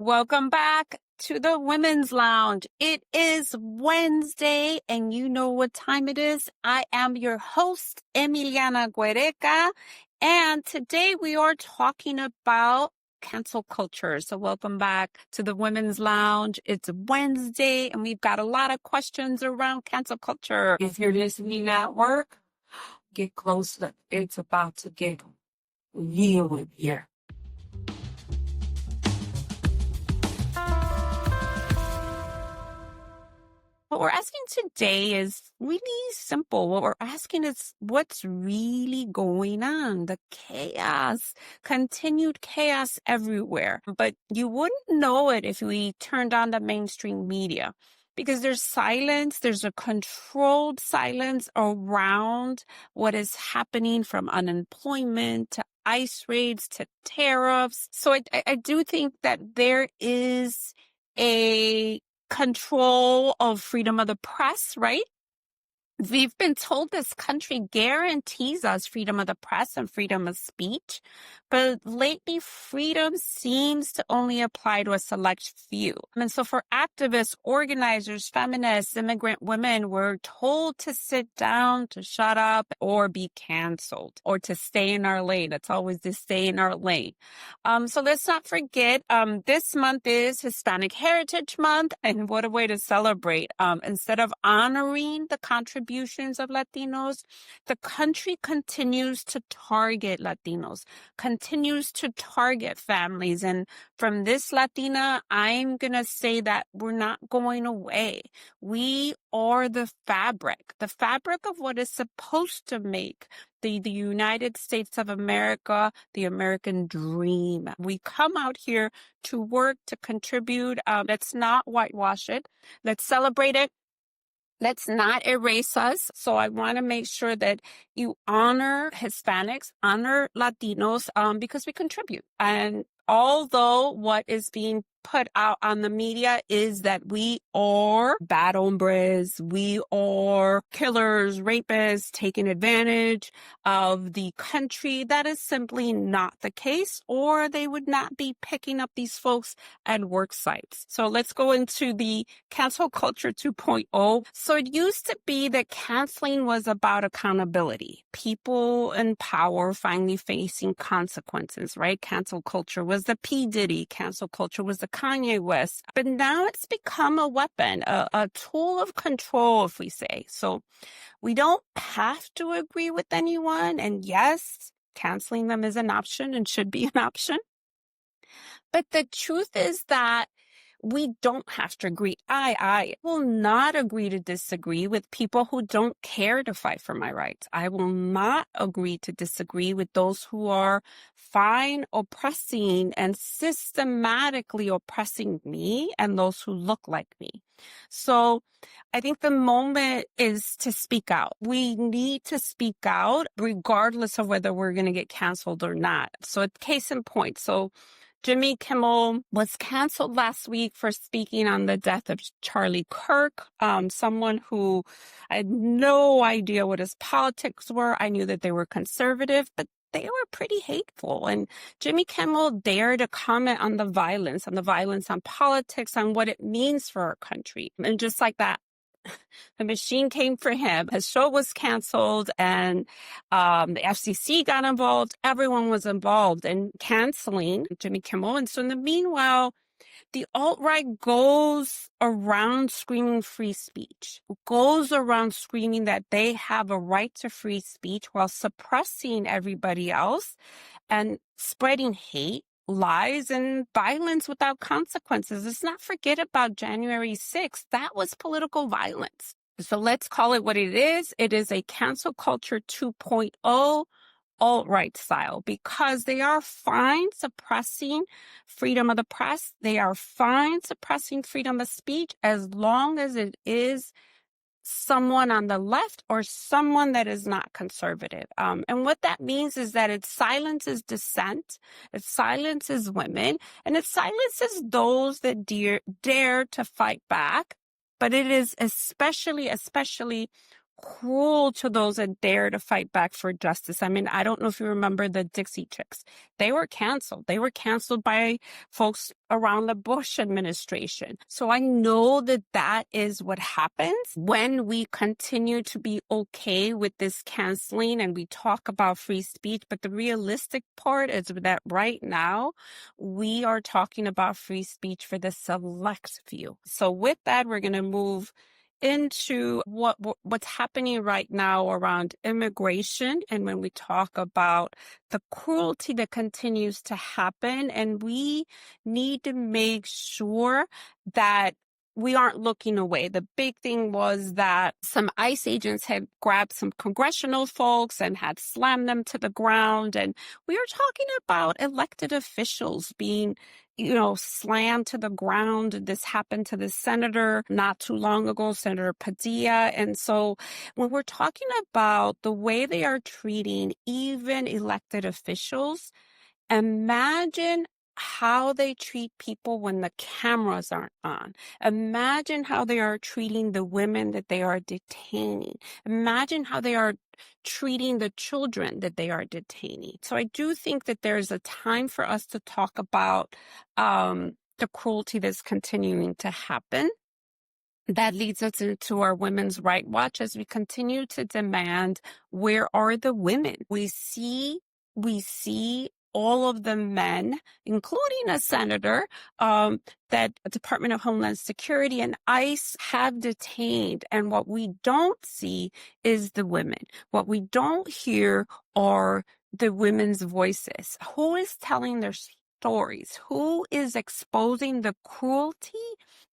Welcome back to the Women's Lounge. It is Wednesday, and you know what time it is. I am your host, Emiliana Guereca, and today we are talking about cancel culture. So welcome back to the Women's Lounge. It's Wednesday, and we've got a lot of questions around cancel culture. If you're listening at work, get closer. It's about to get real in here. What we're asking today is really simple. What we're asking is what's really going on? The chaos, continued chaos everywhere. But you wouldn't know it if we turned on the mainstream media because there's silence. There's a controlled silence around what is happening, from unemployment to ICE raids to tariffs. So I do think that there is a control of freedom of the press, right? We've been told this country guarantees us freedom of the press and freedom of speech, but lately freedom seems to only apply to a select few. And so for activists, organizers, feminists, immigrant women, we're told to sit down, to shut up, or be canceled, or to stay in our lane. It's always to stay in our lane. So let's not forget, this month is Hispanic Heritage Month, and what a way to celebrate. Instead of honoring the contributions of Latinos, the country continues to target Latinos, continues to target families. And from this Latina, I'm going to say that we're not going away. We are the fabric of what is supposed to make the United States of America, the American dream. We come out here to work, to contribute. Let's not whitewash it. Let's celebrate it. Let's not erase us. So I want to make sure that you honor Hispanics, honor Latinos, because we contribute. And although what is being put out on the media is that we are bad hombres, we are killers, rapists, taking advantage of the country, that is simply not the case, or they would not be picking up these folks at work sites. So let's go into the cancel culture 2.0. So it used to be that canceling was about accountability. People in power finally facing consequences, right? Cancel culture was the P. Diddy. Cancel culture was the Kanye West. But now it's become a weapon, a tool of control, if we say. So we don't have to agree with anyone. And yes, canceling them is an option and should be an option. But the truth is that we don't have to agree. I will not agree to disagree with people who don't care to fight for my rights. I will not agree to disagree with those who are fine oppressing and systematically oppressing me and those who look like me. So I think the moment is to speak out. We need to speak out regardless of whether we're going to get canceled or not. So case in point. So Jimmy Kimmel was canceled last week for speaking on the death of Charlie Kirk, someone who I had no idea what his politics were. I knew that they were conservative, but they were pretty hateful. And Jimmy Kimmel dared to comment on the violence on politics, on what it means for our country. And just like that, the machine came for him. His show was canceled, and the FCC got involved. Everyone was involved in canceling Jimmy Kimmel. And so in the meanwhile, the alt-right goes around screaming free speech, goes around screaming that they have a right to free speech while suppressing everybody else and spreading hate, lies, and violence without consequences. Let's not forget about January 6th. That was political violence. So let's call it what it is. It is a cancel culture 2.0 alt-right style, because they are fine suppressing freedom of the press. They are fine suppressing freedom of speech as long as it is someone on the left or someone that is not conservative. And what that means is that it silences dissent, it silences women, and it silences those that dare to fight back. But it is especially cruel to those that dare to fight back for justice. I mean, I don't know if you remember the Dixie Chicks. They were canceled. They were canceled by folks around the Bush administration. So I know that that is what happens when we continue to be okay with this canceling and we talk about free speech. But the realistic part is that right now we are talking about free speech for the select few. So with that, we're going to move into what's happening right now around immigration, and when we talk about the cruelty that continues to happen, and we need to make sure that we aren't looking away. The big thing was that some ICE agents had grabbed some congressional folks and had slammed them to the ground. And we are talking about elected officials being slammed to the ground. This happened to the senator not too long ago, Senator Padilla. And so when we're talking about the way they are treating even elected officials, imagine how they treat people when the cameras aren't on. Imagine how they are treating the women that they are detaining. Imagine how they are treating the children that they are detaining. So I do think that there's a time for us to talk about the cruelty that's continuing to happen. That leads us into our Women's Right Watch as we continue to demand, where are the women? We see all of the men, including a senator, that Department of Homeland Security and ICE have detained. And what we don't see is the women. What we don't hear are the women's voices. Who is telling their stories? Who is exposing the cruelty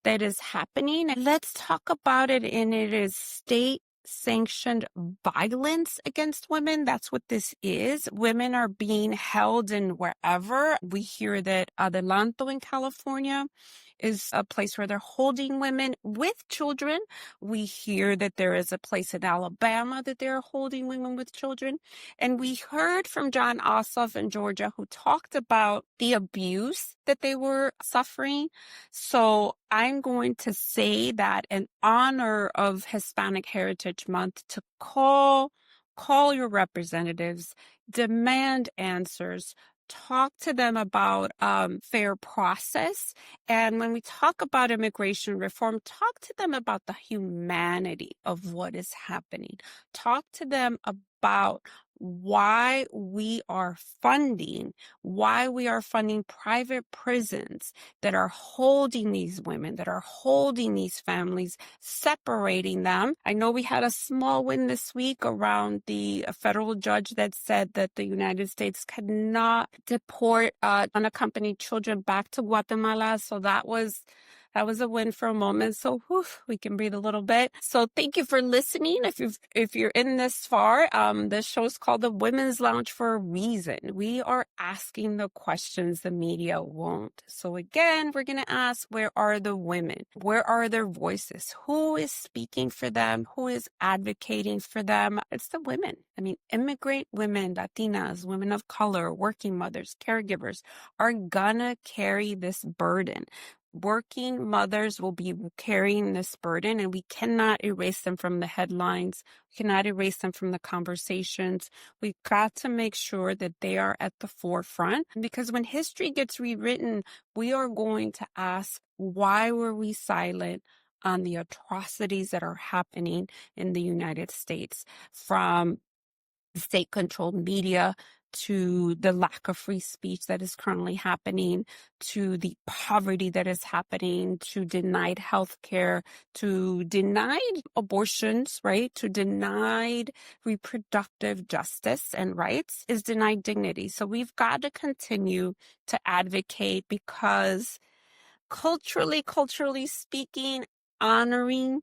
that is happening? And let's talk about it. And it is state-sanctioned violence against women. That's what this is. Women are being held in wherever. We hear that Adelanto in California is a place where they're holding women with children. We hear that there is a place in Alabama that they're holding women with children. And we heard from John Ossoff in Georgia, who talked about the abuse that they were suffering. So I'm going to say that in honor of Hispanic Heritage Month, to call your representatives, demand answers, talk to them about fair process. And when we talk about immigration reform, talk to them about the humanity of what is happening. Talk to them about why we are funding private prisons that are holding these women, that are holding these families, separating them. I know we had a small win this week around a federal judge that said that the United States cannot deport unaccompanied children back to Guatemala. So that was a win for a moment. So we can breathe a little bit. So thank you for listening. If you're in this far, this show is called The Women's Lounge for a reason. We are asking the questions the media won't. So again, we're going to ask, where are the women? Where are their voices? Who is speaking for them? Who is advocating for them? It's the women. I mean, immigrant women, Latinas, women of color, working mothers, caregivers are gonna carry this burden. Working mothers will be carrying this burden, and we cannot erase them from the headlines. We cannot erase them from the conversations. We've got to make sure that they are at the forefront, because when history gets rewritten, we are going to ask, why were we silent on the atrocities that are happening in the United States, from state-controlled media to the lack of free speech that is currently happening, to the poverty that is happening, to denied health care, to denied abortions, right? To denied reproductive justice and rights, is denied dignity. So we've got to continue to advocate, because culturally speaking, honoring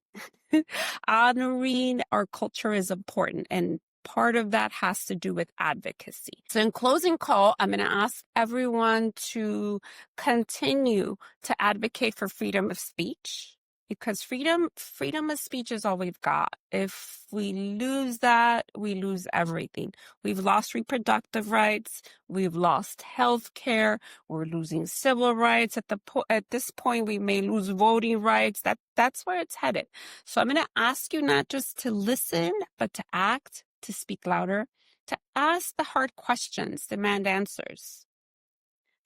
our culture is important, and part of that has to do with advocacy. So in closing call, I'm going to ask everyone to continue to advocate for freedom of speech, because freedom of speech is all we've got. If we lose that, we lose everything. We've lost reproductive rights, we've lost health care, we're losing civil rights. At this point, we may lose voting rights. That's where it's headed. So I'm going to ask you not just to listen, but to act, to speak louder, to ask the hard questions, demand answers.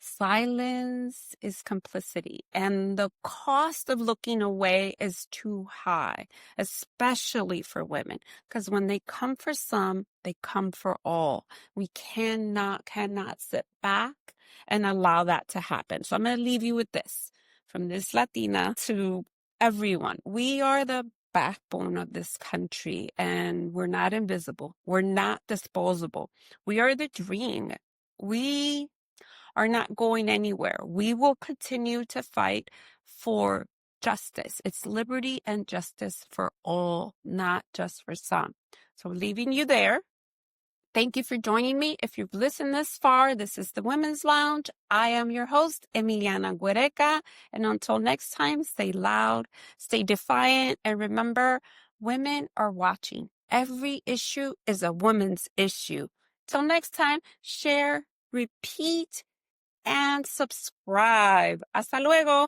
Silence is complicity, and the cost of looking away is too high, especially for women, because when they come for some, they come for all. We cannot sit back and allow that to happen. So I'm going to leave you with this from this Latina to everyone. We are the backbone of this country, and we're not invisible. We're not disposable. We are the dream. We are not going anywhere. We will continue to fight for justice. It's liberty and justice for all, not just for some. So leaving you there. Thank you for joining me. If you've listened this far, this is the Women's Lounge. I am your host, Emiliana Guereca. And until next time, stay loud, stay defiant, and remember, women are watching. Every issue is a woman's issue. Till next time, share, repeat, and subscribe. Hasta luego.